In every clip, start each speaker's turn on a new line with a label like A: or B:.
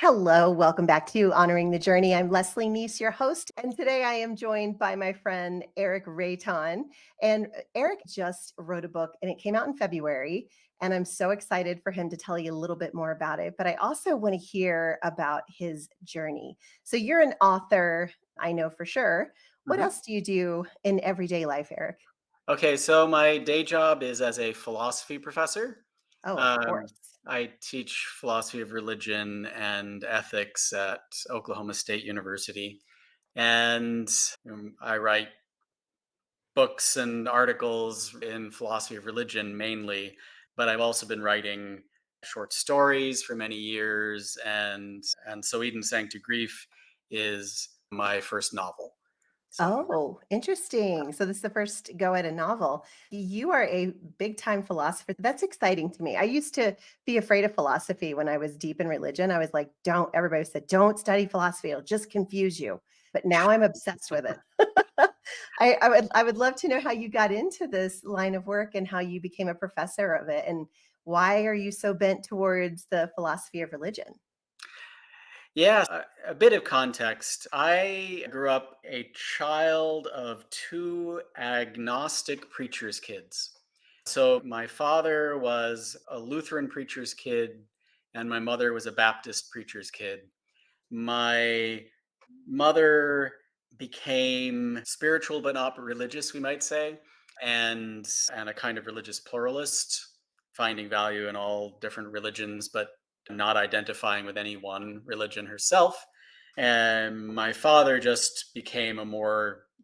A: Hello, welcome back to Honoring the Journey. I'm Leslie Nease, your host, and today I am joined by my friend Eric Reitan. And Eric just wrote a book, and it came out in February. And I'm so excited for him to tell you a little bit more about it. But I also want to hear about his journey. So you're an author, I know for sure. What
B: Mhm.
A: else do you do in everyday life, Eric?
B: Okay, so my day job is as a philosophy professor.
A: Oh, of
B: Um,
A: course.
B: I teach philosophy of religion and ethics at Oklahoma State University. And I write books and articles in philosophy of religion mainly, but I've also been writing short stories for many years. And so Eden Sank to Grief is my first novel. So.
A: Oh, interesting. So this is the first go at a novel. You are a big time philosopher. That's exciting to me. I used to be afraid of philosophy when I was deep in religion. I was like, don't, everybody said, don't study philosophy. It'll just confuse you. But now I'm obsessed with it. I would love to know how you got into this line of work and how you became a professor of it. And why are you so bent towards the philosophy of religion?
B: Yeah, a bit of context. I grew up a child of two agnostic preacher's kids. So my father was a Lutheran preacher's kid, and my mother was a Baptist preacher's kid. My mother became spiritual but not religious, we might say, and a kind of religious pluralist, finding value in all different religions, but not identifying with any one religion herself. And my father just became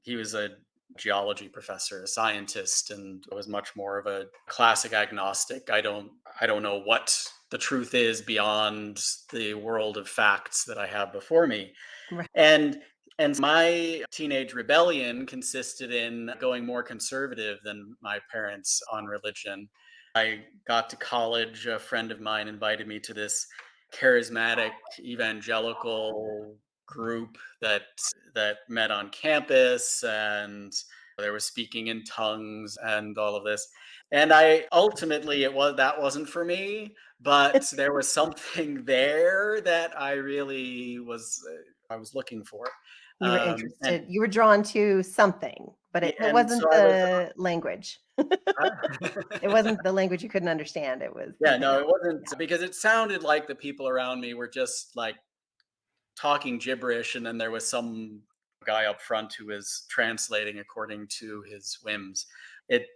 B: he was a geology professor, a scientist, and was much more of a classic agnostic. I don't know what the truth is beyond the world of facts that I have before me.
A: Right.
B: And my teenage rebellion consisted in going more conservative than my parents on religion. I got to college, a friend of mine invited me to this charismatic evangelical group that met on campus, and there was speaking in tongues and all of this. And I ultimately it was that wasn't for me, but there was something there that I was looking for.
A: You were
B: And
A: interested. You were drawn to something, but
B: yeah,
A: it
B: and
A: wasn't
B: so I was
A: the language. It wasn't the language you couldn't understand, it was
B: yeah,
A: something
B: no, it
A: else.
B: wasn't
A: Yeah.
B: because it sounded like the people around me were just like talking gibberish, and then there was some guy up front who was translating according to his whims. It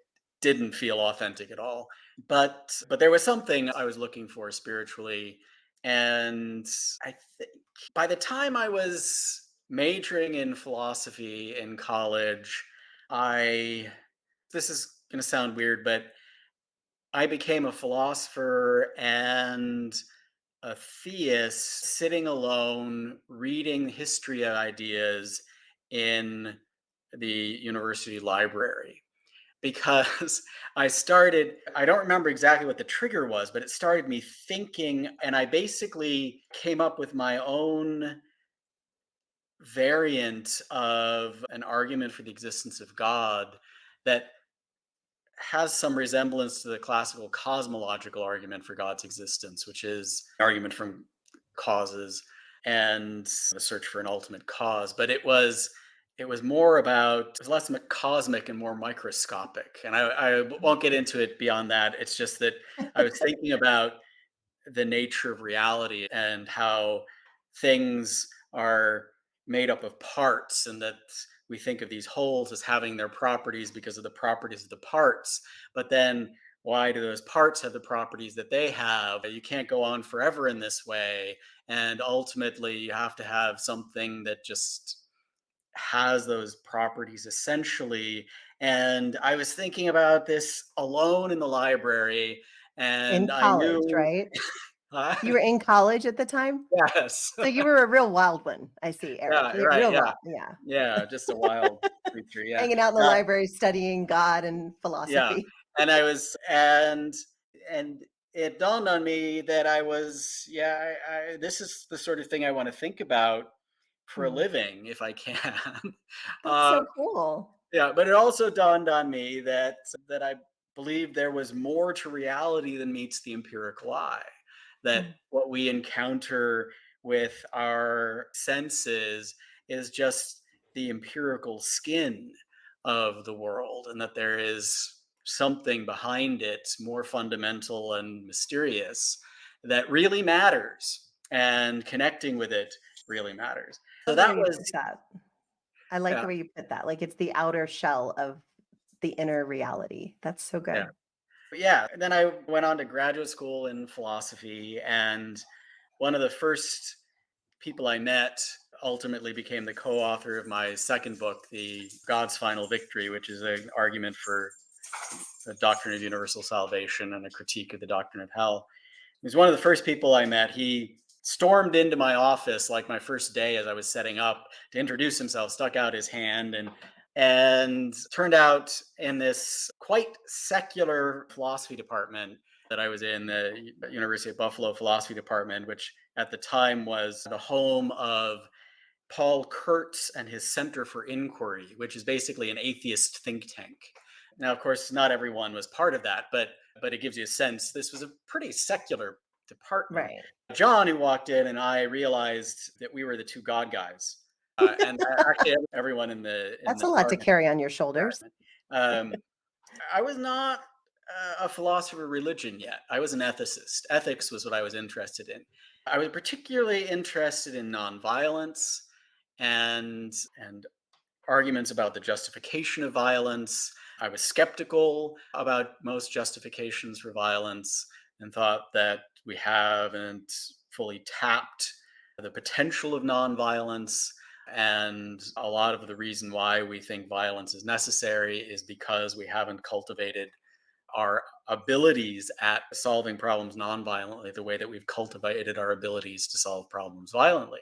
B: didn't feel authentic at all. But there was something I was looking for spiritually, and I think by the time I was majoring in philosophy in college, I this is going to sound weird, but I became a philosopher and a theist sitting alone reading history ideas in the university library because I don't remember exactly what the trigger was, but it started me thinking, and I basically came up with my own variant of an argument for the existence of God that has some resemblance to the classical cosmological argument for God's existence, which is an argument from causes and the search for an ultimate cause. But it was less cosmic and more microscopic. And I won't get into it beyond that. It's just that I was thinking about the nature of reality and how things are made up of parts, and that we think of these wholes as having their properties because of the properties of the parts. But then why do those parts have the properties that they have? You can't go on forever in this way. And ultimately, you have to have something that just has those properties essentially. And I was thinking about this alone in the library,
A: In
B: and I
A: college,
B: knew.
A: right?
B: Huh?
A: You were in college at the time?
B: Yes.
A: So you were a real wild one, I see, Eric.
B: Yeah,
A: Re
B: right,
A: real
B: yeah.
A: wild, yeah.
B: Yeah, just a wild creature, yeah.
A: Hanging out in the
B: Uh,
A: library studying God and
B: yeah,
A: philosophy.
B: and I was and it dawned on me that I this is the sort of thing I wanna think about for a
A: Mhm.
B: living if I can.
A: That's
B: Uh,
A: so cool.
B: yeah, but it also dawned on me that I believed there was more to reality than meets the empirical eye. That
A: Mm.
B: what we encounter with our senses is just the empirical skin of the world, and that there is something behind it more fundamental and mysterious that really matters, and connecting with it really matters. So
A: Love the way
B: that
A: you
B: was,
A: put that. I like
B: yeah,
A: the way you put that. Like it's the outer shell of the inner reality. That's so
B: yeah.
A: good.
B: Yeah, and then I went on to graduate school in philosophy, and one of the first people I met ultimately became the co-author of my second book, The God's Final Victory, which is an argument for the doctrine of universal salvation and a critique of the doctrine of hell. He was one of the first people I met. He stormed into my office like my first day as I was setting up to introduce himself, stuck out his hand, and turned out in this quite secular philosophy department that I was in, the University of Buffalo philosophy department, which at the time was the home of Paul Kurtz and his Center for Inquiry, which is basically an atheist think tank. Now, of course, not everyone was part of that, but it gives you a sense. This was a pretty secular department.
A: Right.
B: John, who walked in, and I realized that we were the two God guys, and actually everyone in
A: That's
B: the
A: a lot to
B: department.
A: carry on your shoulders.
B: Um, I was not a philosopher of religion yet. I was an ethicist. Ethics was what I was interested in. I was particularly interested in nonviolence and arguments about the justification of violence. I was skeptical about most justifications for violence and thought that we haven't fully tapped the potential of nonviolence. And a lot of the reason why we think violence is necessary is because we haven't cultivated our abilities at solving problems nonviolently the way that we've cultivated our abilities to solve problems violently.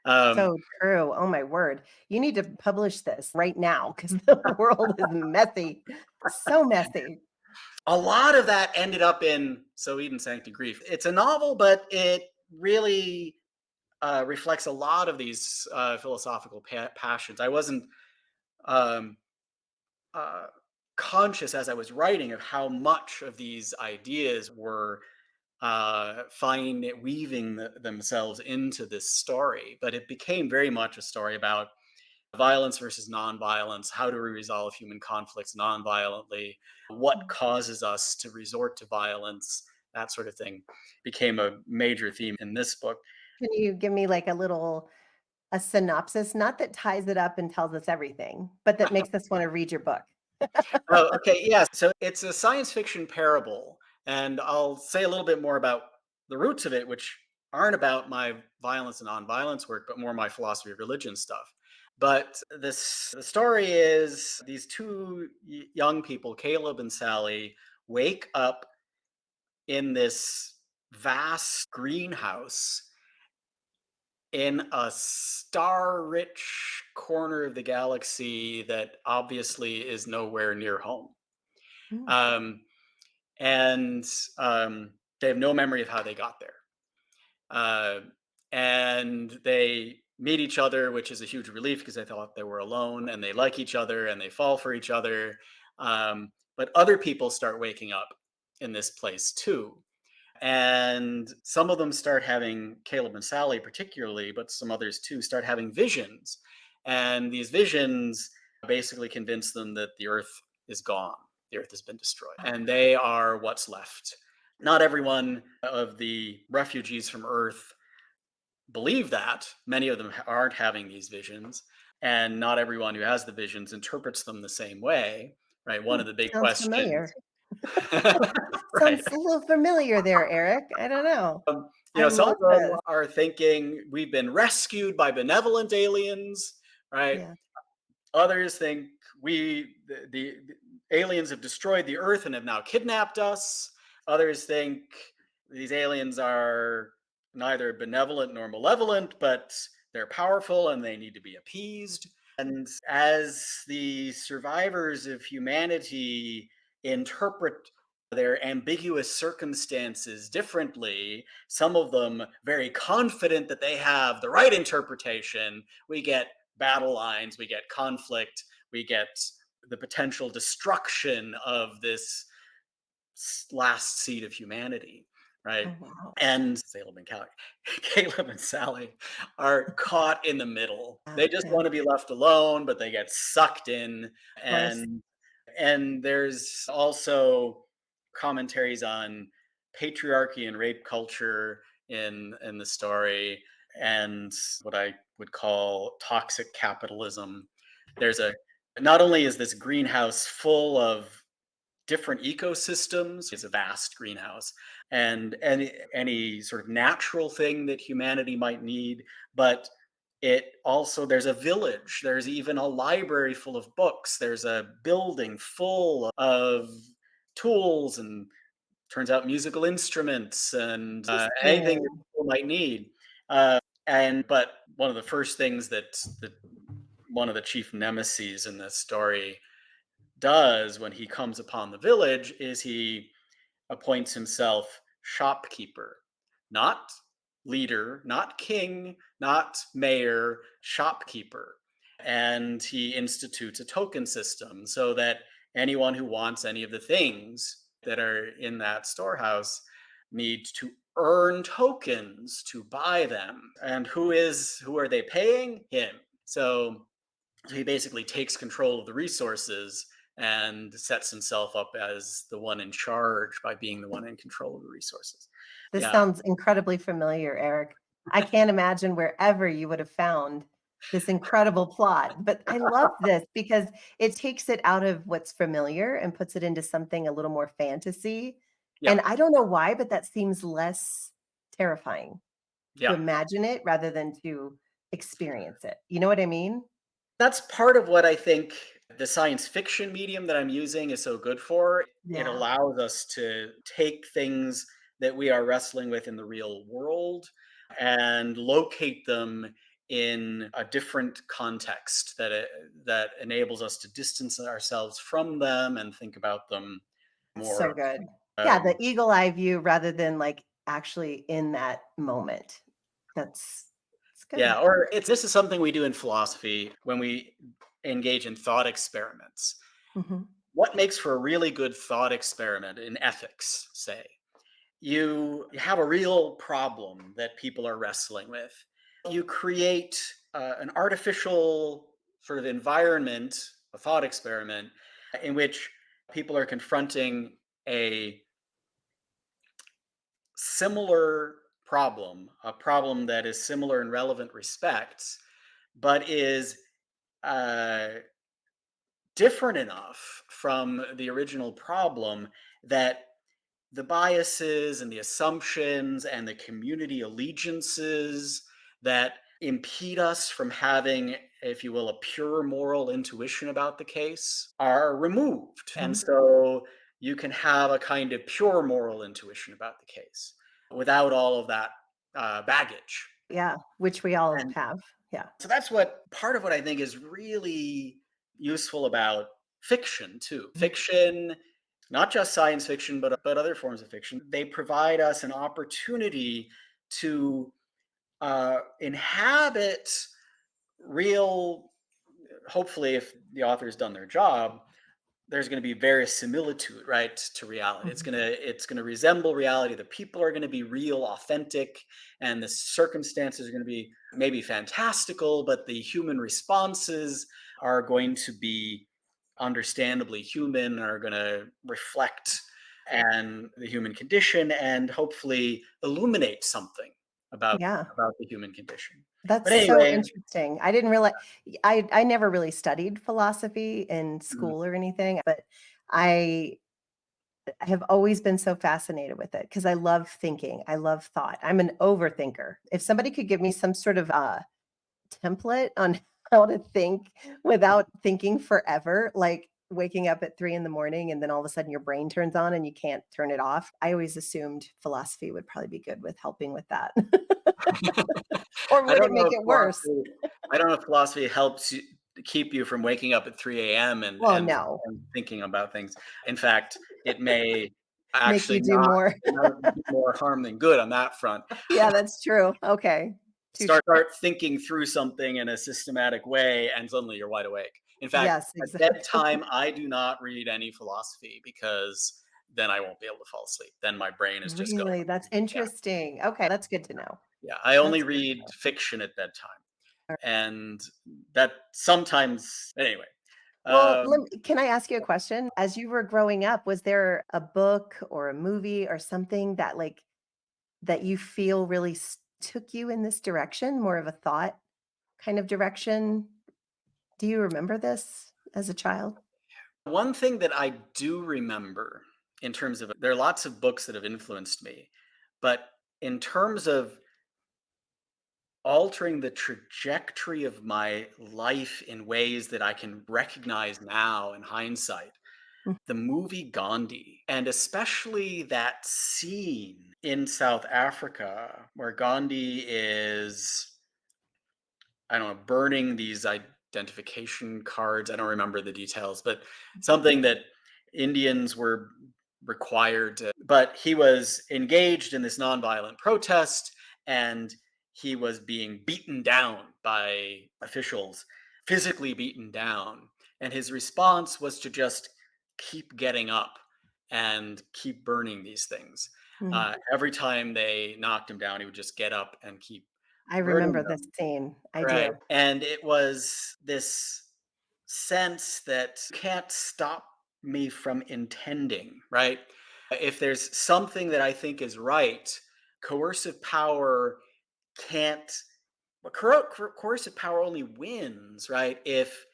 B: Um,
A: So true. Oh my word. You need to publish this right now because the world is messy. So messy.
B: a lot of that ended up in So Eden Sank to Grief. It's a novel, but it really reflects a lot of these philosophical passions. I wasn't um, uh, conscious as I was writing of how much of these ideas were weaving themselves into this story, but it became very much a story about violence versus nonviolence. How do we resolve human conflicts nonviolently? What causes us to resort to violence? That sort of thing became a major theme in this book.
A: Can you give me like a synopsis, not that ties it up and tells us everything, but that makes us want to read your book?
B: Oh, okay, yeah. So it's a science fiction parable, and I'll say a little bit more about the roots of it, which aren't about my violence and nonviolence work, but more my philosophy of religion stuff. But the story is these two young people, Caleb and Sally, wake up in this vast greenhouse in a star-rich corner of the galaxy that obviously is nowhere near home.
A: Mm.
B: Um, and they have no memory of how they got there. Uh, and they meet each other, which is a huge relief because they thought they were alone, and they like each other and they fall for each other. But other people start waking up in this place too. And some of them start having, Caleb and Sally particularly, but some others too, start having visions. And these visions basically convince them that the earth is gone, the earth has been destroyed, and they are what's left. Not everyone of the refugees from earth believe that. Many of them aren't having these visions, and not everyone who has the visions interprets them the same way, right? One
A: Hmm,
B: of the big
A: sounds
B: questions.
A: familiar.
B: Right.
A: Sounds a little familiar there, Eric. I don't know. I
B: Some
A: love
B: of them
A: this.
B: are thinking we've been rescued by benevolent aliens, right?
A: Yeah.
B: Others think the aliens have destroyed the earth and have now kidnapped us. Others think these aliens are neither benevolent nor malevolent, but they're powerful and they need to be appeased. And as the survivors of humanity interpret their ambiguous circumstances differently, some of them very confident that they have the right interpretation, we get battle lines, we get conflict, we get the potential destruction of this last seed of humanity. right?
A: Oh, wow.
B: And Caleb and Sally are caught in the middle.
A: Yeah,
B: They just
A: yeah,
B: want to be left alone, but they get sucked in.
A: of course.
B: And there's also commentaries on patriarchy and rape culture in the story, and what I would call toxic capitalism. There's a Not only is this greenhouse full of different ecosystems, it's a vast greenhouse, and any sort of natural thing that humanity might need, but it also, there's a village, there's even a library full of books, there's a building full of tools, and turns out musical instruments, and anything that
A: Interesting.
B: people might need. And but one of the first things that one of the chief nemesis in this story does when he comes upon the village is he appoints himself shopkeeper, not leader, not king, not mayor, shopkeeper. And he institutes a token system so that anyone who wants any of the things that are in that storehouse needs to earn tokens to buy them. And who are they paying? Him. So he basically takes control of the resources and sets himself up as the one in charge by being the one in control of the resources.
A: This
B: Yeah.
A: sounds incredibly familiar, Eric. I can't imagine wherever you would have found this incredible plot, but I love this because it takes it out of what's familiar and puts it into something a little more fantasy.
B: Yeah.
A: And I don't know why, but that seems less terrifying to
B: Yeah.
A: imagine it rather than to experience it. You know what I mean?
B: That's part of what I think the science fiction medium that I'm using is so good for. It
A: Yeah,
B: allows us to take things that we are wrestling with in the real world and locate them in a different context that enables us to distance ourselves from them and think about them
A: that's so
B: more.
A: good. Yeah, the
B: um,
A: eagle eye view rather than like actually in that moment. It's good.
B: Yeah, or it's this is something we do in philosophy when we engage in thought experiments.
A: Mhm.
B: What makes for a really good thought experiment in ethics, say? You have a real problem that people are wrestling with. You create an artificial sort of environment, a thought experiment, in which people are confronting a similar problem, a problem that is similar in relevant respects, but is uh, different enough from the original problem that the biases and the assumptions and the community allegiances that impede us from having, if you will, a pure moral intuition about the case are removed. And
A: Mhm.
B: so you can have a kind of pure moral intuition about the case without all of that baggage.
A: Yeah, which we all
B: And
A: have. Yeah.
B: so that's what part of what I think is really useful about fiction too.
A: Mhm.
B: Fiction, not just science fiction, but other forms of fiction, they provide us an opportunity to inhabit real. Hopefully, if the author's done their job, there's going to be verisimilitude, right, to reality.
A: Mhm.
B: It's going to resemble reality. The people are going to be real, authentic, and the circumstances are going to be maybe fantastical, but the human responses are going to be understandably human, are going to reflect and the human condition, and hopefully illuminate something about
A: Yeah.
B: the human condition.
A: That's
B: But
A: so
B: anyway,
A: interesting. I didn't realize I never really studied philosophy in
B: mm,
A: school or anything, but I have always been so fascinated with it because I love thinking. I love thought. I'm an overthinker. If somebody could give me some sort of template on how to think without thinking forever, like waking up at 3 in the morning and then all of a sudden your brain turns on and you can't turn it off. I always assumed philosophy would probably be good with helping with that. Or
B: I
A: would it
B: don't know
A: make
B: if
A: it worse?
B: philosophy I don't know if philosophy helps you keep you from waking up at 3 a.m.
A: Well, no.
B: and thinking about things. In fact, it may
A: Make you
B: actually
A: do more.
B: not do more harm than good on that front.
A: Yeah, that's true. Okay. Touche.
B: Start thinking through something in a systematic way, and suddenly you're wide awake. In fact,
A: Yes,
B: at
A: exactly.
B: bedtime, I do not read any philosophy because then I won't be able to fall asleep. Then my brain is just going.
A: Really? That's
B: Yeah.
A: interesting. Okay, that's good to know.
B: Yeah. I only
A: That's good to
B: read
A: know.
B: fiction at bedtime.
A: Alright.
B: And that sometimes, anyway.
A: Well,
B: Um,
A: can I ask you a question? As you were growing up, was there a book or a movie or something that that you feel really took you in this direction, more of a thought kind of direction? Do you remember this as a child?
B: One thing that I do remember in terms of, there are lots of books that have influenced me, but in terms of altering the trajectory of my life in ways that I can recognize now in hindsight,
A: Mm,
B: the movie Gandhi, and especially that scene in South Africa where Gandhi is, I don't know, burning these identification cards. I don't remember the details, but something that Indians were required to, but he was engaged in this nonviolent protest, and he was being beaten down by officials, physically beaten down. And his response was to just keep getting up and keep burning these things.
A: mm.
B: Every time they knocked him down, he would just get up and keep
A: I
B: burning
A: remember this
B: them.
A: scene. I
B: Right,
A: do.
B: and it was this sense that can't stop me from intending, right? If there's something that I think is right, coercive power can't, well, coercive power only wins, right? If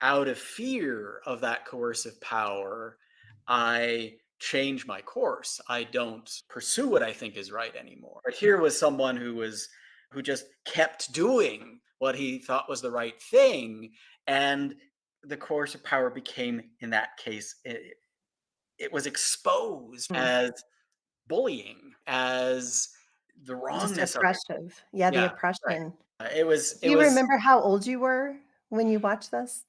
B: out of fear of that coercive power, I change my course. I don't pursue what I think is right anymore. But here was someone who just kept doing what he thought was the right thing, and the coercive power became, in that case, it was exposed
A: Mm.
B: as bullying, as the
A: Just
B: wrongness of it.
A: oppressive. Yeah, the
B: Yeah, right.
A: oppression.
B: It
A: Do you
B: was
A: remember how old you were when you watched this?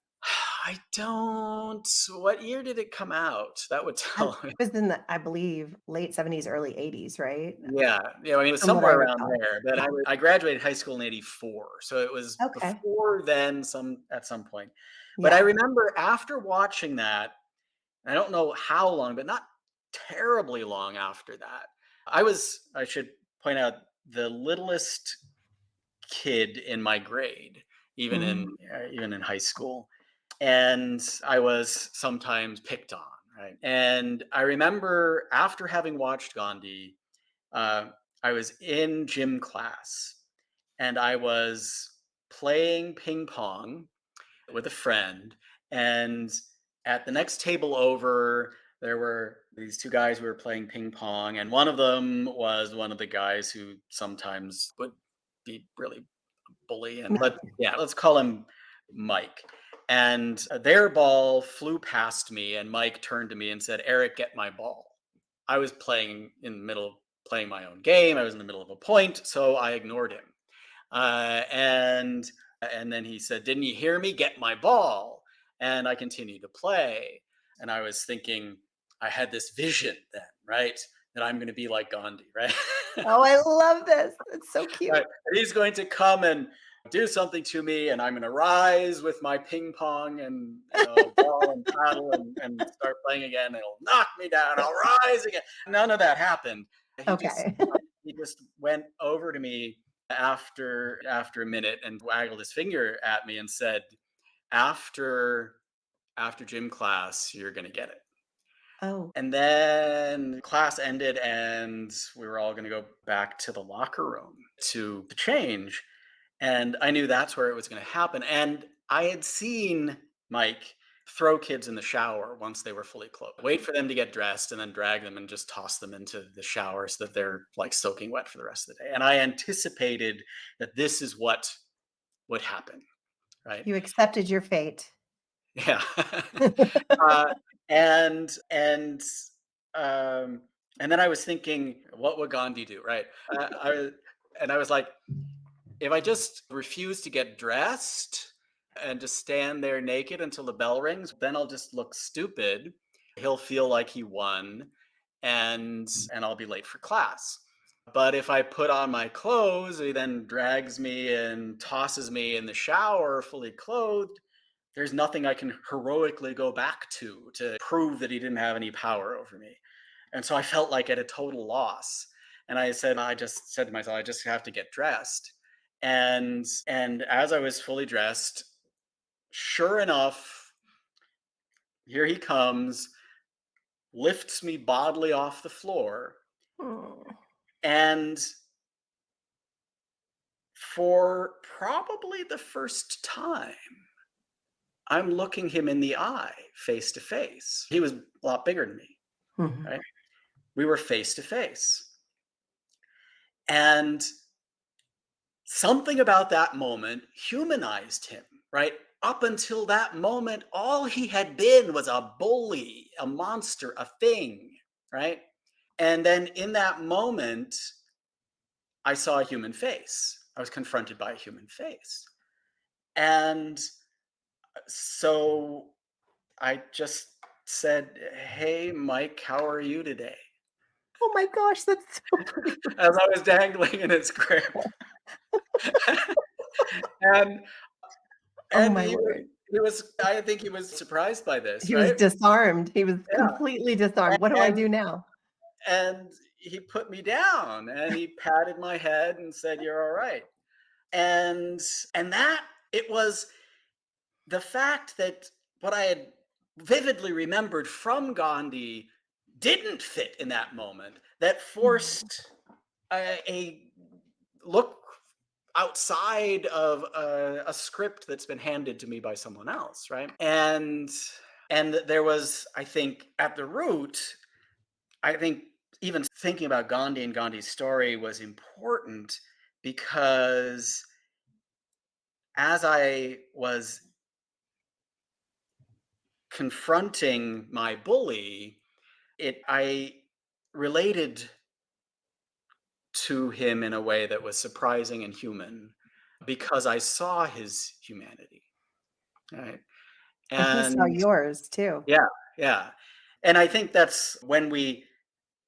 B: I don't. What year did it come out? That would
A: It
B: tell me.
A: was in the, I believe, late 70s, early 80s, right?
B: Yeah, yeah. I mean, it was
A: From what I
B: somewhere around
A: recall.
B: there. But
A: Yeah.
B: I graduated high school in '84, so it was
A: Okay.
B: before then. Some at some point. But I
A: Yeah.
B: remember after watching that, I don't know how long, but not terribly long after that. I should point out, the littlest kid in my grade,
A: Mm.
B: even in high school, and I was sometimes picked on, right? And I remember after having watched Gandhi, uh, I was in gym class, and I was playing ping pong with a friend, and at the next table over, there were these two guys who were playing ping pong, and one of them was one of the guys who sometimes would be really bully, and let's call him Mike. And their ball flew past me, and Mike turned to me and said, "Eric, get my ball." I was playing in the middle, playing my own game. I was in the middle of a point, so I ignored him. And then he said, "Didn't you hear me? Get my ball." And I continued to play. And I was thinking, I had this vision then, right? That I'm going to be like Gandhi, right?
A: Oh, I love this. It's so cute.
B: Right. And he's going to come and do something to me, and I'm going to rise with my ping pong and ball and paddle, and start playing again. And it'll knock me down. I'll rise again. None of that happened. He just
A: Okay.
B: he just went over to me after a minute and waggled his finger at me and said, "After gym class, you're going to get it."
A: Oh,
B: And then class ended, and we were all going to go back to the locker room to change. And I knew that's where it was going to happen. And I had seen Mike throw kids in the shower once they were fully clothed, wait for them to get dressed, and then drag them and just toss them into the shower so that they're like soaking wet for the rest of the day. And I anticipated that this is what would happen, right?
A: you accepted your fate.
B: Yeah. uh, and and um, and then I was thinking, what would Gandhi do, right? And I was like, if I just refuse to get dressed and just stand there naked until the bell rings, then I'll just look stupid. He'll feel like he won, and I'll be late for class. But if I put on my clothes, he then drags me and tosses me in the shower fully clothed. there's nothing I can heroically go back to prove that he didn't have any power over me. And so I felt like at a total loss. And I just said to myself, I just have to get dressed. And as I was fully dressed, sure enough, here he comes, lifts me bodily off the floor,
A: Oh.
B: and for probably the first time, I'm looking him in the eye face to face. He was a lot bigger than me,
A: Mhm.
B: right? We were face to face. And something about that moment humanized him, right? Up until that moment, all he had been was a bully, a monster, a thing, right? And then in that moment, I saw a human face. I was confronted by a human face. And so I just said, "Hey, Mike, how are you today?"
A: Oh my gosh, that's so brave.
B: As I was dangling in his grip. and
A: Oh
B: and
A: my word.
B: he was I think he was surprised by this,
A: He was
B: right?
A: disarmed. He was
B: Yeah.
A: completely disarmed. What do I
B: And
A: do now?
B: and he put me down and he patted my head and said, "You're all right." And that it was the fact that what I had vividly remembered from Gandhi didn't fit in that moment that
A: Mhm.
B: forced a look outside of a script that's been handed to me by someone else, right? And there was, I think, at the root, I think even thinking about Gandhi and Gandhi's story was important because as I was confronting my bully, it I related to him in a way that was surprising and human because I saw his humanity, right?
A: And he saw
B: And
A: yours too.
B: yeah, yeah. And I think that's when we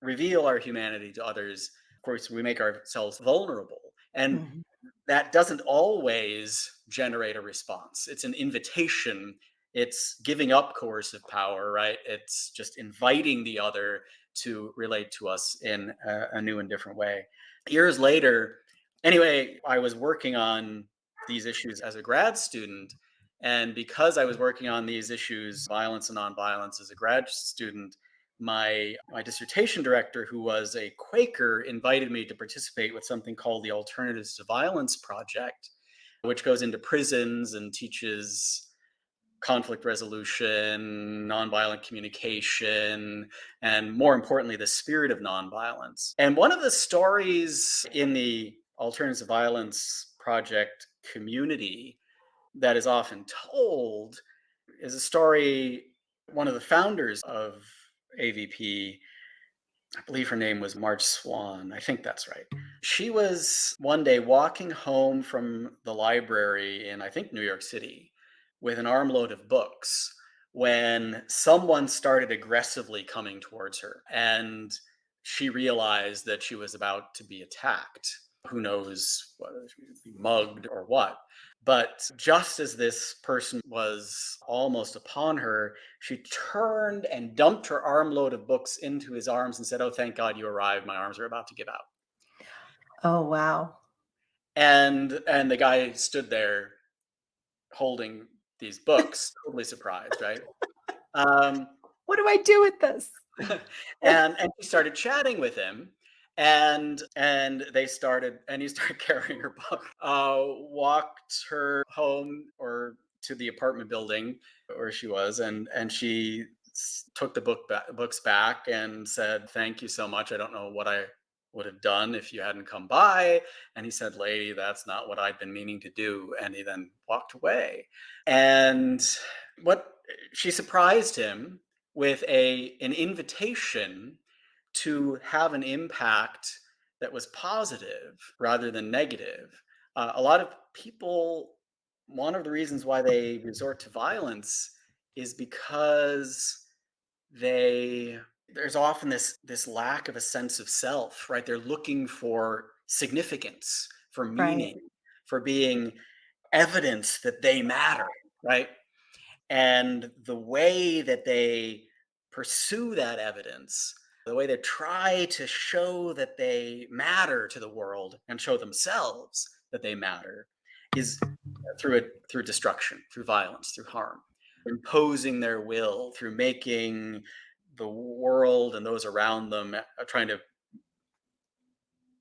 B: reveal our humanity to others, of course, we make ourselves vulnerable. And
A: Mhm.
B: that doesn't always generate a response. It's an invitation. It's giving up coercive power, right? It's just inviting the other to relate to us in a new and different way. Years later, anyway, I was working on these issues as a grad student. And because I was working on these issues, violence and nonviolence, as a grad student, my dissertation director, who was a Quaker, invited me to participate with something called the Alternatives to Violence Project, which goes into prisons and teaches conflict resolution, nonviolent communication, and more importantly, the spirit of nonviolence. And one of the stories in the Alternatives to Violence Project community that is often told is a story one of the founders of AVP, I believe her name was Marge Swan. I think that's right. She was one day walking home from the library in, I think, New York City with an armload of books when someone started aggressively coming towards her. And she realized that she was about to be attacked. Who knows whether she would be mugged or what. But just as this person was almost upon her, she turned and dumped her armload of books into his arms and said, "Oh, thank God you arrived. My arms are about to give out."
A: Oh, wow.
B: And the guy stood there holding these books, totally surprised, right? Um,
A: What do I do with this?
B: and he started chatting with him, and he started carrying her book, walked her home or to the apartment building where she was, and she took the books back and said, "Thank you so much. I don't know what I would have done if you hadn't come by." And he said, "Lady, that's not what I'd been meaning to do." And he then walked away. And what she surprised him with an invitation to have an impact that was positive rather than negative. A lot of people, one of the reasons why they resort to violence is because they there's often this lack of a sense of self, right? They're looking for significance, for
A: Right.
B: meaning, for being evidence that they matter, right? And the way that they pursue that evidence, the way they try to show that they matter to the world and show themselves that they matter, is through destruction, through violence, through harm, imposing their will, through making the world and those around them, trying to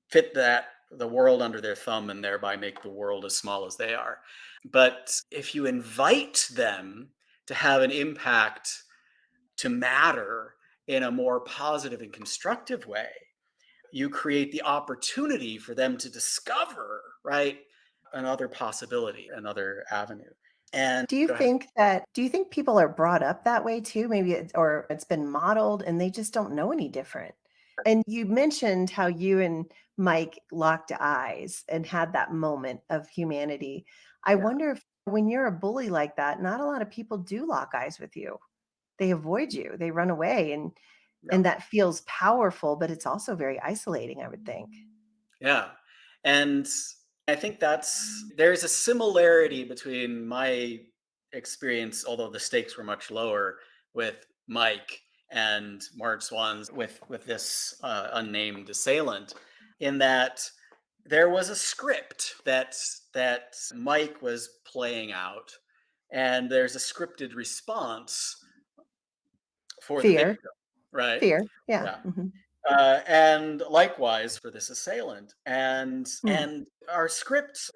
B: fit the world under their thumb and thereby make the world as small as they are. But if you invite them to have an impact, to matter in a more positive and constructive way, you create the opportunity for them to discover, right, another possibility, another avenue. And go ahead.
A: Do you think people are brought up that way too? Maybe or it's been modeled and they just don't know any different. And you mentioned how you and Mike locked eyes and had that moment of humanity. I
B: Yeah,
A: wonder if when you're a bully like that, not a lot of people do lock eyes with you. They avoid you. They run away
B: yeah,
A: and that feels powerful, but it's also very isolating, I would think.
B: yeah. And I think there's a similarity between my experience, although the stakes were much lower, with Mike and Mark Swan's with this unnamed assailant, in that there was a script that Mike was playing out, and there's a scripted response for the
A: Fear,
B: victim, right?
A: fear. Yeah.
B: Yeah.
A: Mhm.
B: And likewise for this assailant. And
A: Mm,
B: our scripts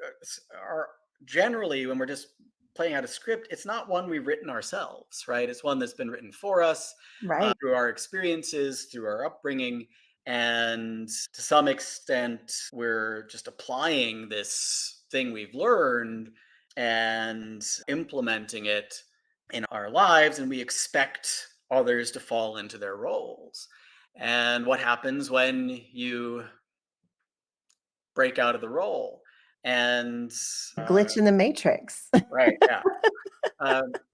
B: are generally, when we're just playing out a script, it's not one we've written ourselves, right? It's one that's been written for us
A: right.
B: through our experiences, through our upbringing. And to some extent, we're just applying this thing we've learned and implementing it in our lives. And we expect others to fall into their roles. And what happens when you break out of the role? And
A: Glitch in the matrix.
B: right, yeah.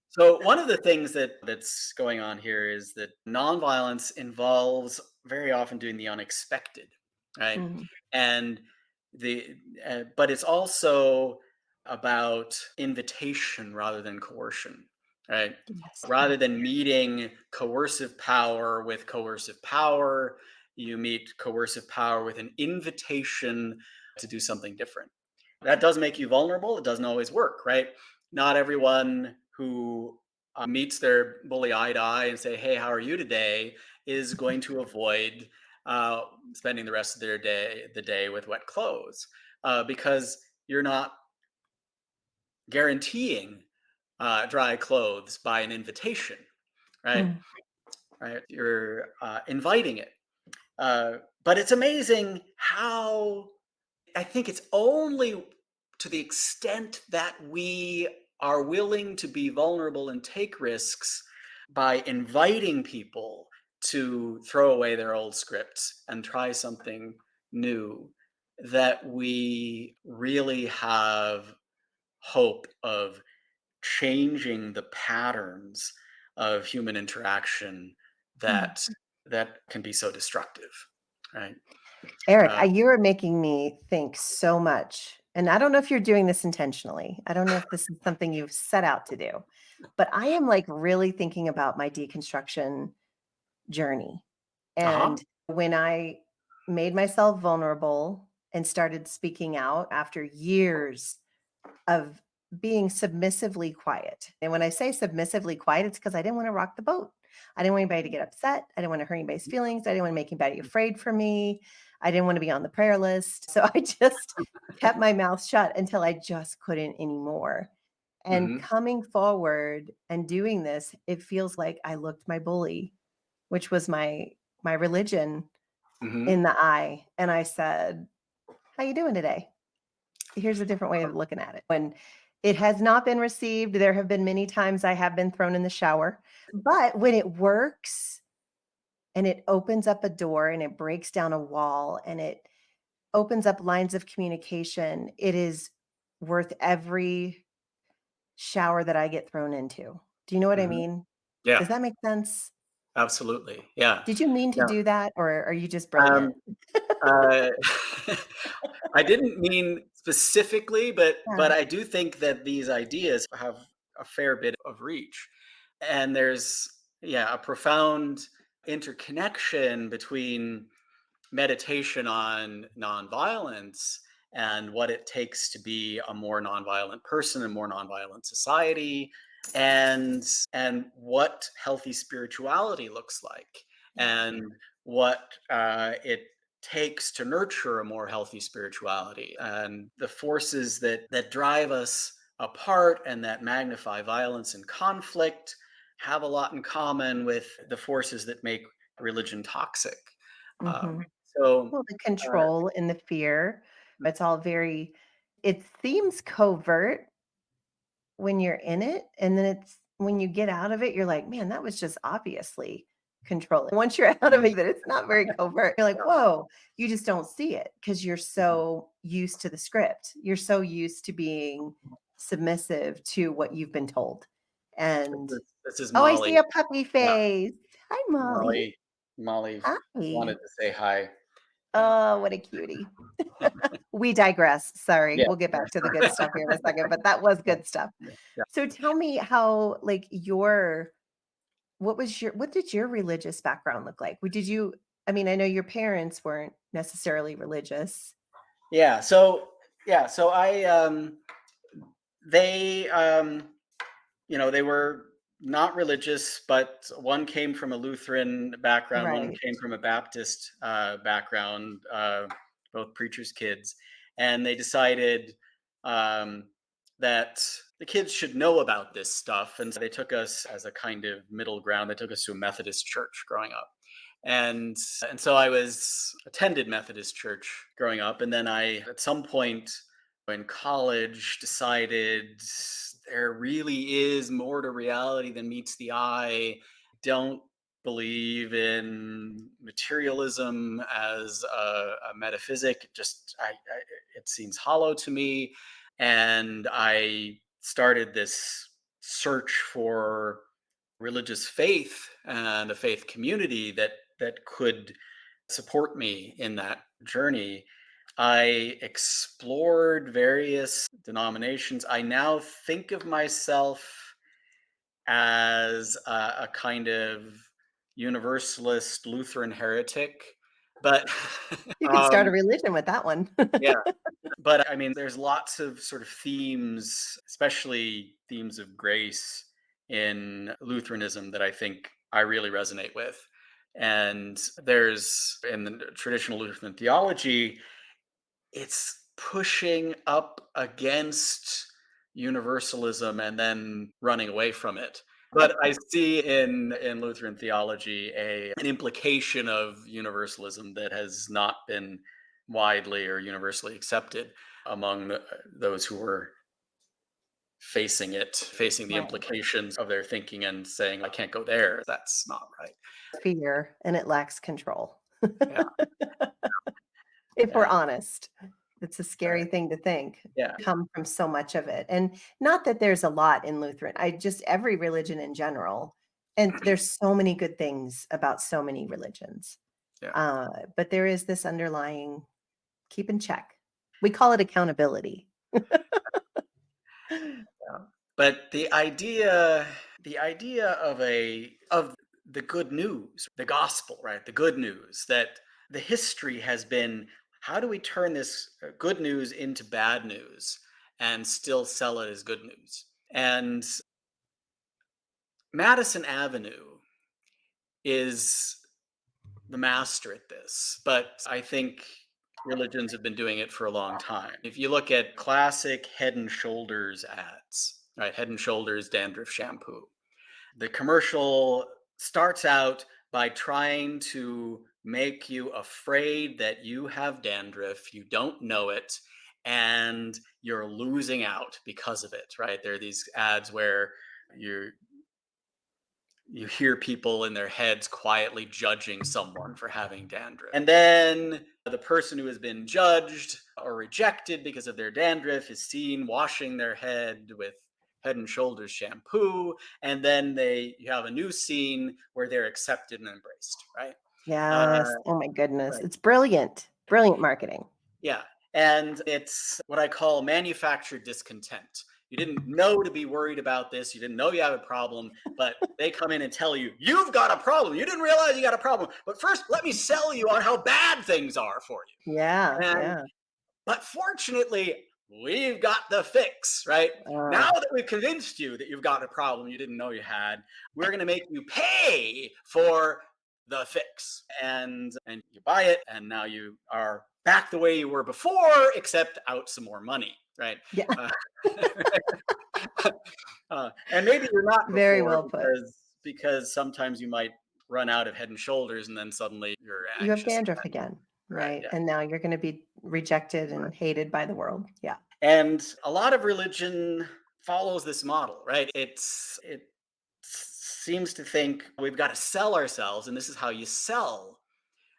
B: So one of the things that's going on here is that nonviolence involves very often doing the unexpected, right?
A: Mhm.
B: And the but it's also about invitation rather than coercion, right?
A: Yes.
B: Rather than meeting coercive power with coercive power, you meet coercive power with an invitation to do something different. That does make you vulnerable. It doesn't always work, right? Not everyone who meets their bully eye to eye and say, "Hey, how are you today?" is going to avoid spending the rest of the day with wet clothes, because you're not guaranteeing dry clothes by an invitation, right?
A: Mm.
B: Right? You're inviting it. But it's amazing how I think it's only to the extent that we are willing to be vulnerable and take risks by inviting people to throw away their old scripts and try something new, that we really have hope of changing the patterns of human interaction
A: Mm.
B: that that can be so destructive, right?
A: Eric,
B: Uh,
A: you are making me think so much. And I don't know if you're doing this intentionally. I don't know if this is something you've set out to do, but I am like really thinking about my deconstruction journey.
B: uh-huh.
A: And when I made myself vulnerable and started speaking out after years of being submissively quiet. And when I say submissively quiet, it's because I didn't want to rock the boat. I didn't want anybody to get upset. I didn't want to hurt anybody's feelings. I didn't want to make anybody afraid for me. I didn't want to be on the prayer list. So I just kept my mouth shut until I just couldn't anymore. And
B: Mhm,
A: coming forward and doing this, it feels like I looked my bully, which was my religion,
B: mhm.
A: in the eye. And I said, "How you doing today?" Here's a different way of looking at it. When it has not been received, there have been many times I have been thrown in the shower, but when it works and it opens up a door and it breaks down a wall and it opens up lines of communication, it is worth every shower that I get thrown into. Do you know what I
B: Mhm.
A: mean?
B: Yeah,
A: Does that make sense?
B: absolutely. Yeah.
A: Did you mean to
B: Yeah.
A: do that or are you just
B: Um,
A: brilliant?
B: uh, I didn't mean specifically, but
A: Yeah.
B: I do think that these ideas have a fair bit of reach. And there's, yeah, a profound interconnection between meditation on nonviolence and what it takes to be a more nonviolent person, a more nonviolent society, and what healthy spirituality looks like, and what it takes to nurture a more healthy spirituality, and the forces that drive us apart and that magnify violence and conflict have a lot in common with the forces that make religion toxic.
A: Hmm.
B: Um, so,
A: Well, the
B: uh,
A: control and the fear, it's all very, it seems covert when you're in it, and then it's when you get out of it, you're like, "Man, that was just obviously controlling." Once you're out of it, that it's not very covert. You're like, "Whoa," you just don't see it because 'cause you're so used to the script. You're so used to being submissive to what you've been told. And,
B: this is
A: "Oh, I see
B: Molly.
A: a puppy
B: Yeah,
A: face. Hi, Molly.
B: Molly wanted
A: Hi."
B: to say hi.
A: Oh, what a cutie. We digress. Sorry.
B: Yeah.
A: We'll get back to the good stuff here in a second, but that was
B: Yeah.
A: good stuff.
B: Yeah.
A: So tell me how, like, what did your religious background look like? Did you, I mean, I know your parents weren't necessarily religious.
B: Yeah. So yeah. So I they they were not religious, but one came from a Lutheran background, one
A: Right.
B: came from a Baptist background, both preachers' kids, and they decided um, that the kids should know about this stuff, and so they took us as a kind of middle ground. They took us to a Methodist church growing up, and so I was attended Methodist church growing up, and then I at some point in college decided there really is more to reality than meets the eye. Don't believe in materialism as a metaphysic. It seems hollow to me, and I started this search for religious faith and a faith community that could support me in that journey. I explored various denominations. I now think of myself as a kind of universalist Lutheran heretic, but
A: You could start a
B: um,
A: religion with that one.
B: yeah, but I mean, there's lots of sort of themes, especially themes of grace in Lutheranism that I think I really resonate with. And there's in the traditional Lutheran theology, it's pushing up against universalism and then running away from it. But I see in Lutheran theology an implication of universalism that has not been widely or universally accepted among those who were facing the
A: Right.
B: implications of their thinking and saying, I can't go there. That's not right.
A: Fear, and it lacks control.
B: Yeah.
A: If we're
B: Yeah.
A: honest, it's a scary
B: Right.
A: thing to think,
B: Yeah.
A: come from so much of it. And not that there's a lot in Lutheran, I just every religion in general, and there's so many good things about so many religions.
B: Yeah.
A: But there is this underlying keep in check. We call it accountability.
B: Yeah. But the idea of the good news, the gospel, right? The good news that the history has been, how do we turn this good news into bad news and still sell it as good news? And Madison Avenue is the master at this, but I think religions have been doing it for a long time. If you look at classic Head and Shoulders ads, right? Head and Shoulders dandruff shampoo. The commercial starts out by trying to make you afraid that you have dandruff, you don't know it, and you're losing out because of it, right? There are these ads where you're you hear people in their heads quietly judging someone for having dandruff. And then the person who has been judged or rejected because of their dandruff is seen washing their head with Head and Shoulders shampoo. And then you have a new scene where they're accepted and embraced, right? Uh,
A: Yes. Oh my goodness.
B: right.
A: It's brilliant. Brilliant marketing.
B: Yeah. And it's what I call manufactured discontent. You didn't know to be worried about this. You didn't know you have a problem, but they come in and tell you, you've got a problem. You didn't realize you got a problem. But first, let me sell you on how bad things are for
A: Yeah,
B: you. And
A: yeah.
B: but fortunately, we've got the fix, right?
A: Uh,
B: Now that we've convinced you that you've got a problem you didn't know you had, we're going to make you pay for the fix. And you buy it, and now you are back the way you were before, except out some more money, right?
A: yeah,
B: Uh, and maybe you're not
A: very
B: before
A: well put.
B: because sometimes you might run out of Head and Shoulders, and then suddenly you're
A: You have
B: anxious
A: dandruff
B: again,
A: again,
B: right?
A: right?
B: Yeah.
A: And now you're gonna be rejected
B: Right.
A: and hated by the world. Yeah.
B: And a lot of religion follows this model, right? It seems to think we've got to sell ourselves, and this is how you sell.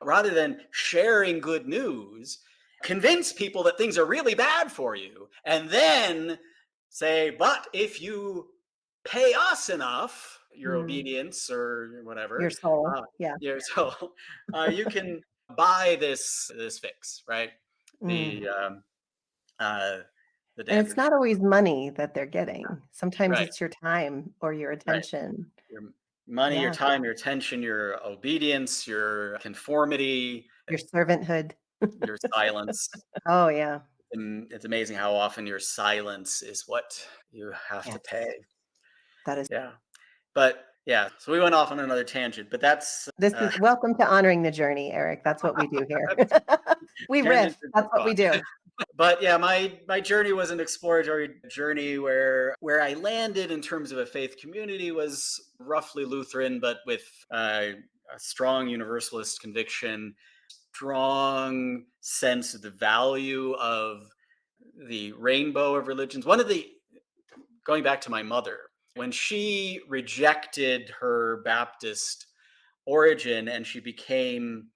B: Rather than sharing good news, convince people that things are really bad for you, and then say, but if you pay us enough, your
A: Mm.
B: obedience or
A: Your
B: whatever,
A: soul.
B: uh,
A: Yeah.
B: yeah, so you can buy this fix, right?
A: Mm.
B: The uh, the
A: And it's
B: dandruff.
A: not always money that they're getting. Sometimes
B: Right,
A: it's your time or your
B: right.
A: attention.
B: Your money, your
A: Yeah.
B: time, your attention, your obedience, your conformity,
A: Your servanthood.
B: your silence.
A: Oh, yeah.
B: And it's amazing how often your silence is what you have to
A: Yes.
B: pay.
A: That is
B: Yeah. But yeah, so we went off on another tangent, but that's
A: this is welcome to honoring the journey, Eric. That's what we do here. We riff.
B: tangents are
A: That's
B: just
A: what we
B: fun.
A: do.
B: But yeah, my journey was an exploratory journey where I landed in terms of a faith community was roughly Lutheran, but with a strong Universalist conviction, strong sense of the value of the rainbow of religions. One of the Going back to my mother, when she rejected her Baptist origin and she became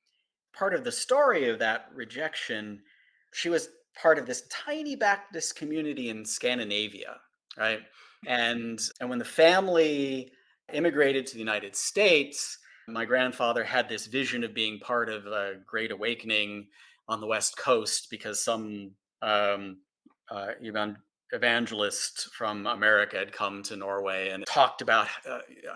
B: part of the story of that rejection, she was part of this tiny Baptist community in Scandinavia, right? And when the family immigrated to the United States, my grandfather had this vision of being part of a great awakening on the West Coast because some um, evangelist from America had come to Norway and talked about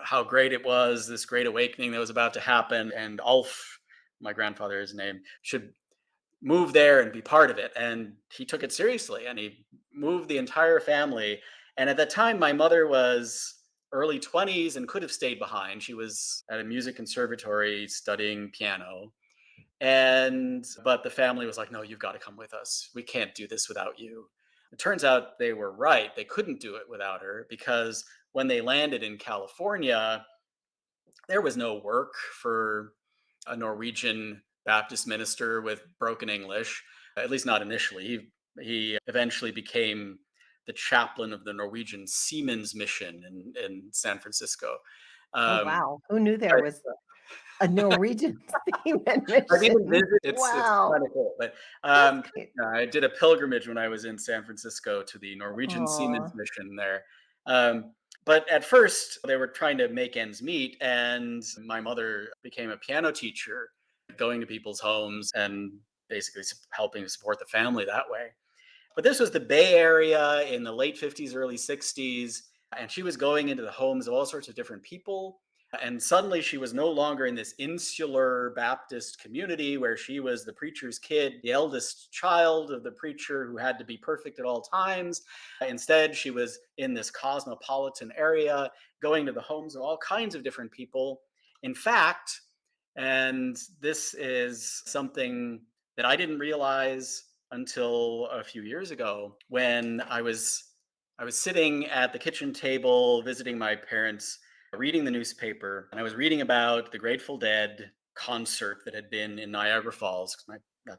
B: how great it was, this great awakening that was about to happen. And Ulf, my grandfather's name, should move there and be part of it. And he took it seriously and he moved the entire family. And at that time, my mother was early 20s and could have stayed behind. She was at a music conservatory studying piano. And but the family was like, no, you've got to come with us. We can't do this without you. It turns out they were right. They couldn't do it without her because when they landed in California, there was no work for a Norwegian Baptist minister with broken English, at least not initially. He eventually became the chaplain of the Norwegian Seamen's Mission in San Francisco.
A: Oh,
B: Um,
A: wow. Who knew there
B: but
A: was a Norwegian seaman
B: I've even
A: mission?
B: visited. It's
A: Wow.
B: kind of cool. But
A: That's great.
B: I did a pilgrimage when I was in San Francisco to the Norwegian
A: Aw.
B: Seamen's Mission there. Um, but at first, they were trying to make ends meet, and my mother became a piano teacher, going to people's homes and basically helping to support the family that way. But this was the Bay Area in the late 50s, early 60s, and she was going into the homes of all sorts of different people. And suddenly she was no longer in this insular Baptist community where she was the preacher's kid, the eldest child of the preacher who had to be perfect at all times. Instead, she was in this cosmopolitan area, going to the homes of all kinds of different people. In fact, and this is something that I didn't realize until a few years ago when I was sitting at the kitchen table visiting my parents, reading the newspaper, and I was reading about the Grateful Dead concert that had been in Niagara Falls because my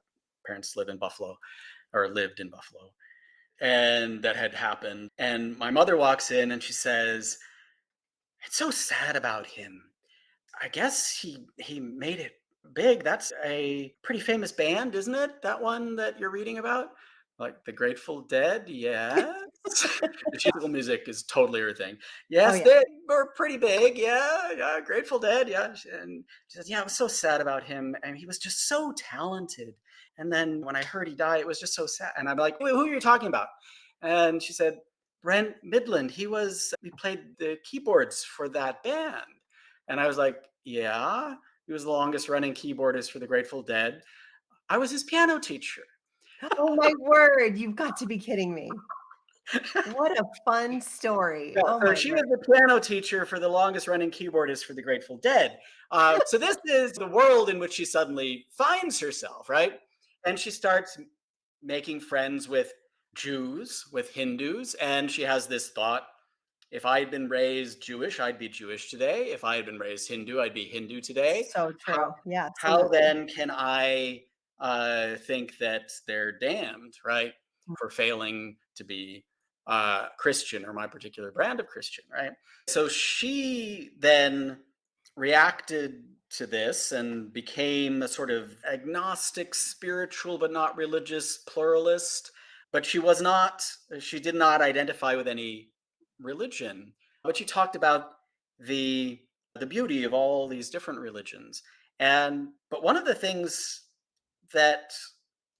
B: parents live in Buffalo or lived in Buffalo, and that had happened. And my mother walks in and she says, "It's so sad about him. I guess he made it big. That's a pretty famous band, isn't it? That one that you're reading about? Like the Grateful Dead? Yes." The musical music is totally her thing.
A: Oh,
B: Yes,
A: yeah.
B: they were pretty big. Yeah, yeah, Grateful Dead. Yeah. And she says, yeah, I was so sad about him. And he was just so talented. And then when I heard he died, it was just so sad. And I'm like, wait, who are you talking about? And she said, Brent Midland, he played the keyboards for that band. And I was like, yeah, he was the longest running keyboardist for the Grateful Dead. I was his piano teacher.
A: Oh my word, you've got to be kidding me. What a fun story.
B: Yeah,
A: Oh
B: so
A: my
B: she
A: word.
B: was the piano teacher for the longest running keyboardist for the Grateful Dead. So this is the world in which she suddenly finds herself, right? And she starts making friends with Jews, with Hindus, and she has this thought: if I had been raised Jewish, I'd be Jewish today. If I had been raised Hindu, I'd be Hindu today.
A: So
B: How
A: true. Yeah,
B: how
A: absolutely.
B: then can I think that they're damned, right, for failing to be Christian or my particular brand of Christian, right? So she then reacted to this and became a sort of agnostic, spiritual, but not religious pluralist. But she did not identify with any religion. But she talked about the the beauty of all these different religions. And but one of the things that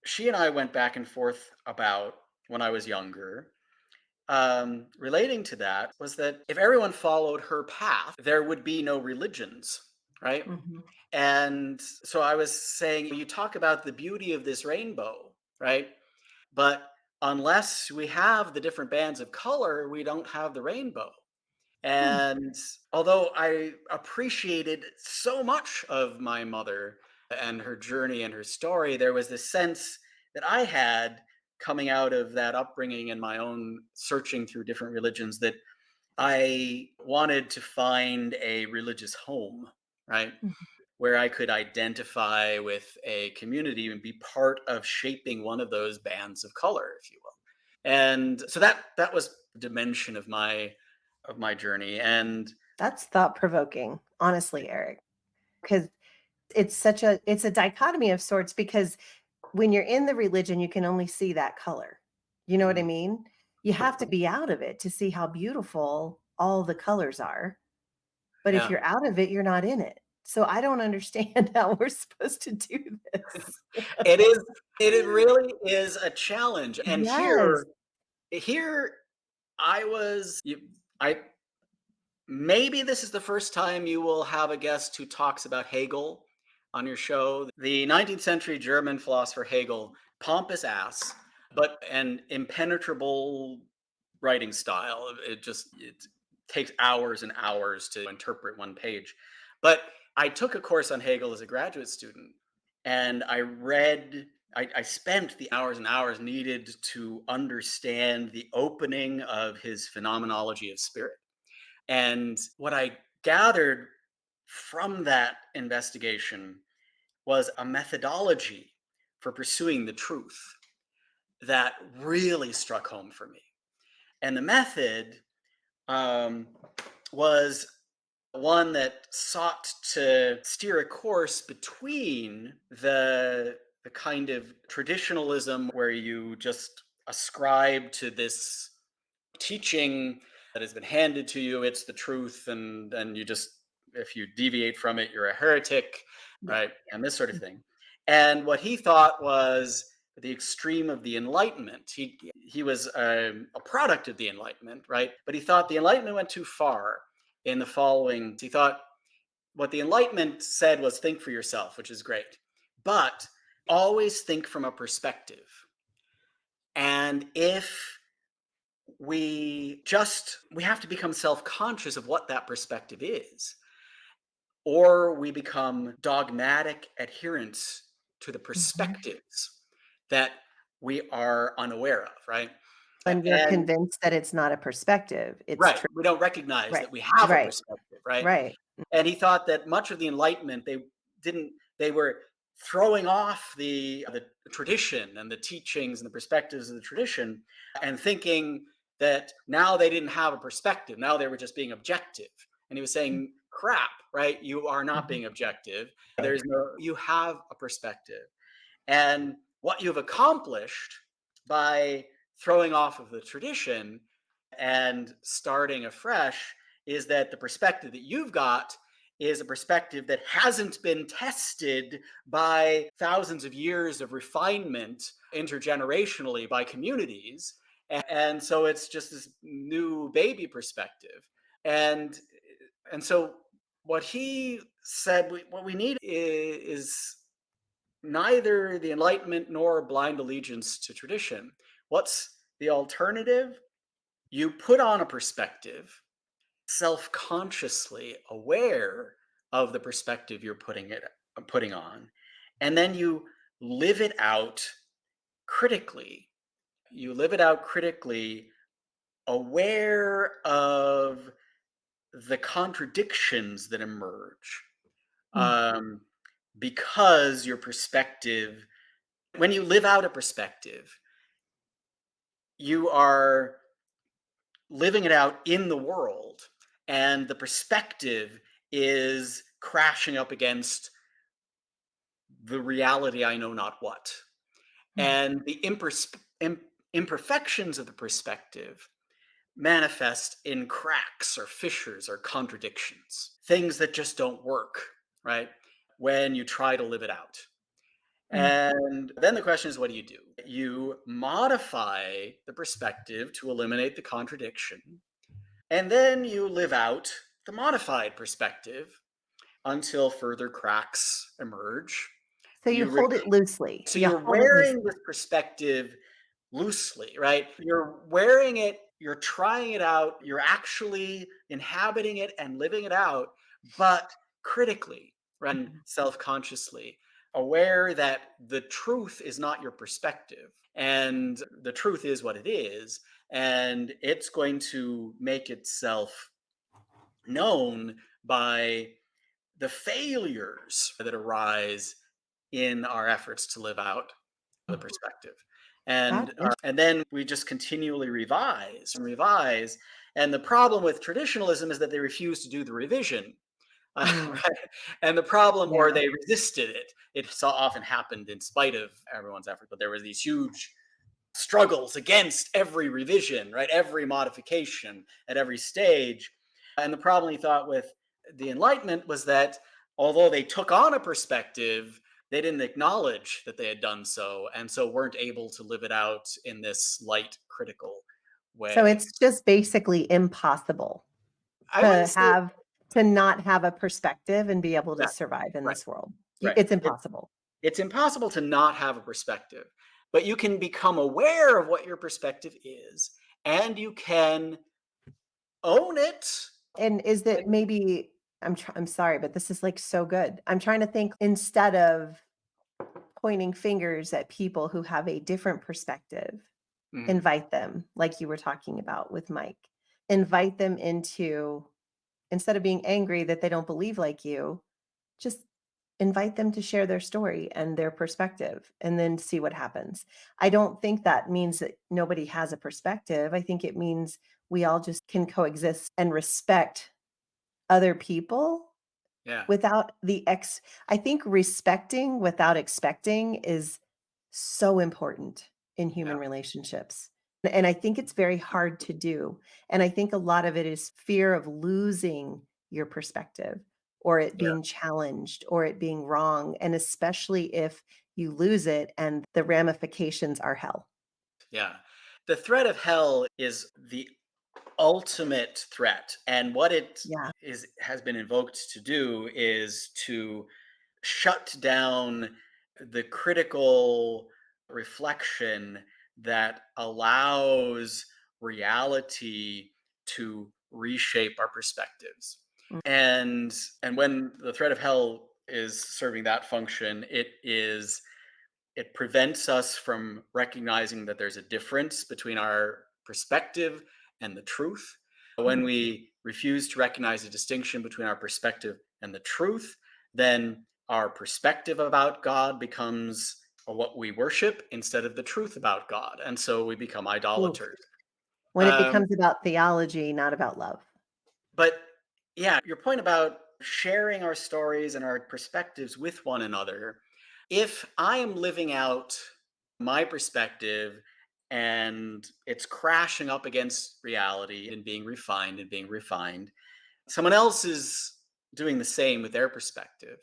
B: she and I went back and forth about when I was younger, relating to that, was that if everyone followed her path, there would be no religions, right?
A: Mhm.
B: And so I was saying, you talk about the beauty of this rainbow, right? But unless we have the different bands of color, we don't have the rainbow.
A: Hmm.
B: And although I appreciated so much of my mother and her journey and her story, there was this sense that I had coming out of that upbringing and my own searching through different religions, that I wanted to find a religious home, right?
A: Mhm.
B: Where I could identify with a community and be part of shaping one of those bands of color, if you will. And so that was the dimension of my journey. And
A: That's thought provoking, honestly, Eric, because it's a dichotomy of sorts because when you're in the religion, you can only see that color. You know what I
B: mm,
A: mean? You have to be out of it to see how beautiful all the colors are. But if
B: yeah,
A: you're out of it, you're not in it. So I don't understand how we're supposed to do this.
B: it is. It really is a challenge. And
A: Yes.
B: here I was. I maybe this is the first time you will have a guest who talks about Hegel on your show. The 19th century German philosopher Hegel, pompous ass, but an impenetrable writing style. It takes hours and hours to interpret one page. But I took a course on Hegel as a graduate student, and I spent the hours and hours needed to understand the opening of his phenomenology of spirit. And what I gathered from that investigation was a methodology for pursuing the truth that really struck home for me. And the method um, was one that sought to steer a course between the kind of traditionalism where you just ascribe to this teaching that has been handed to you, it's the truth, and you just, if you deviate from it, you're a heretic,
A: Yeah.
B: right? And this sort of thing. And what he thought was the extreme of the Enlightenment. He was a product of the Enlightenment, right? But he thought the Enlightenment went too far in the following. He thought what the Enlightenment said was think for yourself, which is great, but always think from a perspective. And if we have to become self-conscious of what that perspective is, or we become dogmatic adherents to the
A: Mhm.
B: perspectives that we are unaware of, right?
A: And we're
B: And
A: convinced that it's not a perspective, it's
B: right,
A: true.
B: we don't recognize
A: Right.
B: that we have a
A: Right.
B: perspective, right?
A: Right.
B: And he thought that much of the Enlightenment, didn't they were throwing off the tradition and the teachings and the perspectives of the tradition, and thinking that now they didn't have a perspective. Now they were just being objective. And he was saying, crap, right? You are not
A: Mhm.
B: being objective.
A: Right.
B: You have a perspective. And what you've accomplished by throwing off of the tradition and starting afresh is that the perspective that you've got is a perspective that hasn't been tested by thousands of years of refinement intergenerationally by communities. And so it's just this new baby perspective. And so what he said, what we need is neither the Enlightenment nor blind allegiance to tradition. What's the alternative? You put on a perspective, self consciously aware of the perspective you're putting on, and then you live it out critically. You live it out critically, aware of the contradictions that emerge,
A: Mm,
B: um, because your perspective, when you live out a perspective, you are living it out in the world, and the perspective is crashing up against the reality I know not what.
A: mm.
B: And the imperfections of the perspective manifest in cracks or fissures or contradictions, things that just don't work, right? When you try to live it out.
A: Mm.
B: And then the question is, what do? You modify the perspective to eliminate the contradiction, and then you live out the modified perspective until further cracks emerge.
A: So you
B: You re-
A: hold it loosely.
B: so
A: You
B: you're
A: hold it
B: wearing
A: loosely.
B: this perspective loosely, right? You're wearing it, you're trying it out, you're actually inhabiting it and living it out, but critically, right? And
A: Mhm.
B: self-consciously, aware that the truth is not your perspective, and the truth is what it is, and it's going to make itself known by the failures that arise in our efforts to live out the perspective.
A: That's
B: And then we just continually revise and revise. And the problem with traditionalism is that they refuse to do the revision.
A: interesting.
B: Right? And the problem, or
A: Yeah.
B: they resisted it. It so often happened in spite of everyone's effort, but there were these huge struggles against every revision, right? Every modification at every stage. And the problem he thought with the Enlightenment was that although they took on a perspective, they didn't acknowledge that they had done so, and so weren't able to live it out in this light, critical
A: So
B: way.
A: it's just basically impossible
B: I wouldn't
A: to
B: say
A: have to not have a perspective and be able to
B: that.
A: survive in
B: Right,
A: this world.
B: right.
A: It's impossible.
B: It's impossible to not have a perspective, but you can become aware of what your perspective is, and you can own it.
A: And is that
B: And
A: maybe I'm sorry, but this is, like, so good. I'm trying to think instead of pointing fingers at people who have a different perspective,
B: Mhm.
A: invite them, like you were talking about with Mike. Invite them into instead of being angry that they don't believe like you, just invite them to share their story and their perspective and then see what happens. I don't think that means that nobody has a perspective. I think it means we all just can coexist and respect other people
B: Yeah,
A: without the ex I think respecting without expecting is so important in
B: yeah,
A: human relationships. And I think it's very hard to do. And I think a lot of it is fear of losing your perspective or it
B: yeah,
A: being challenged or it being wrong. And especially if you lose it and the ramifications are hell.
B: yeah. The threat of hell is the ultimate threat, and what it
A: Yeah.
B: is has been invoked to do is to shut down the critical reflection that allows reality to reshape our perspectives.
A: Mm.
B: And when the threat of hell is serving that function, it prevents us from recognizing that there's a difference between our perspective and the truth. When
A: Mm.
B: we refuse to recognize a distinction between our perspective and the truth, then our perspective about God becomes what we worship instead of the truth about God. And so we become
A: Oof.
B: idolaters.
A: When it
B: Um,
A: becomes about theology, not about love.
B: but yeah, your point about sharing our stories and our perspectives with one another, if I am living out my perspective and it's crashing up against reality and being refined, someone else is doing the same with their perspective.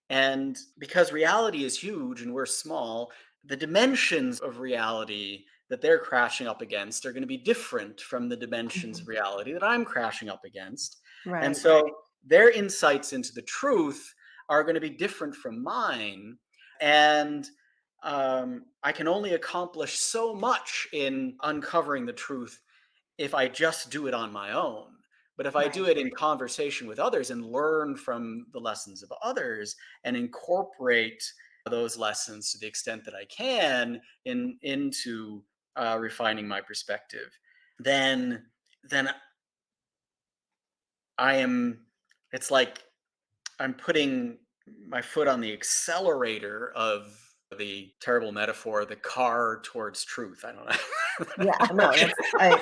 B: And because reality is huge and we're small, the dimensions of reality that they're crashing up against are going to be different from the dimensions of
A: Mhm.
B: reality that I'm crashing up against. And
A: Right.
B: so their insights into the truth are going to be different from mine. And I can only accomplish so much in uncovering the truth if I just do it on my own. But if I do
A: Right.
B: it in conversation with others and learn from the lessons of others and incorporate those lessons to the extent that I can into refining my perspective, then I am. It's like I'm putting my foot on the accelerator of the terrible metaphor, the car towards truth. I don't
A: Yeah, no,
B: know.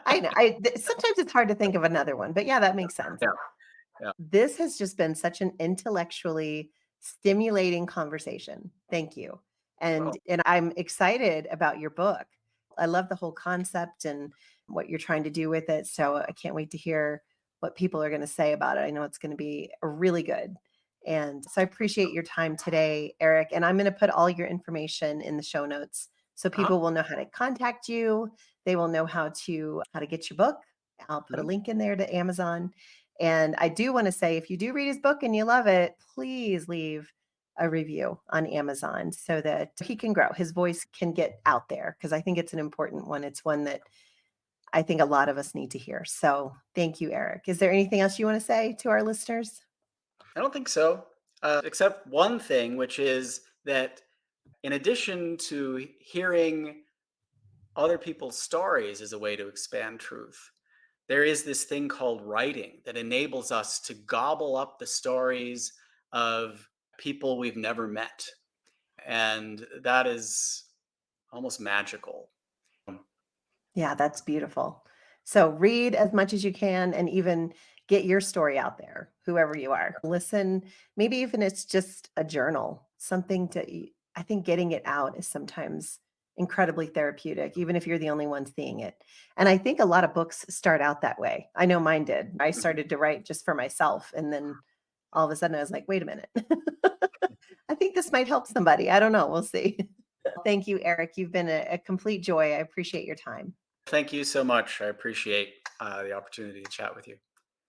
A: I know. Sometimes it's hard to think of another one, but yeah, that makes sense.
B: Yeah, yeah.
A: This has just been such an intellectually stimulating conversation. Thank you.
B: Well,
A: And I'm excited about your book. I love the whole concept and what you're trying to do with it. So I can't wait to hear what people are going to say about it. I know it's going to be really good. And so I appreciate your time today, Eric. And I'm going to put all your information in the show notes so
B: uh-huh.
A: people will know how to contact you. They will know how to get your book. I'll put a
B: Mhm.
A: link in there to Amazon. And I do want to say, if you do read his book and you love it, please leave a review on Amazon so that he can grow. His voice can get out there because I think it's an important one. It's one that I think a lot of us need to hear. So thank you, Eric. Is there anything else you want to say to our listeners?
B: I don't think so, except one thing, which is that in addition to hearing other people's stories as a way to expand truth, there is this thing called writing that enables us to gobble up the stories of people we've never met. And that is almost magical.
A: Yeah, that's beautiful. So read as much as you can and even get your story out there, whoever you are. Listen, maybe even it's just a journal, something I think getting it out is sometimes incredibly therapeutic, even if you're the only one seeing it. And I think a lot of books start out that way. I know mine did. I started to write just for myself. And then all of a sudden I was like, wait a minute. I think this might help somebody. I don't know. We'll see. Thank you, Eric. You've been a complete joy. I appreciate your time.
B: Thank you so much. I appreciate the opportunity to chat with you.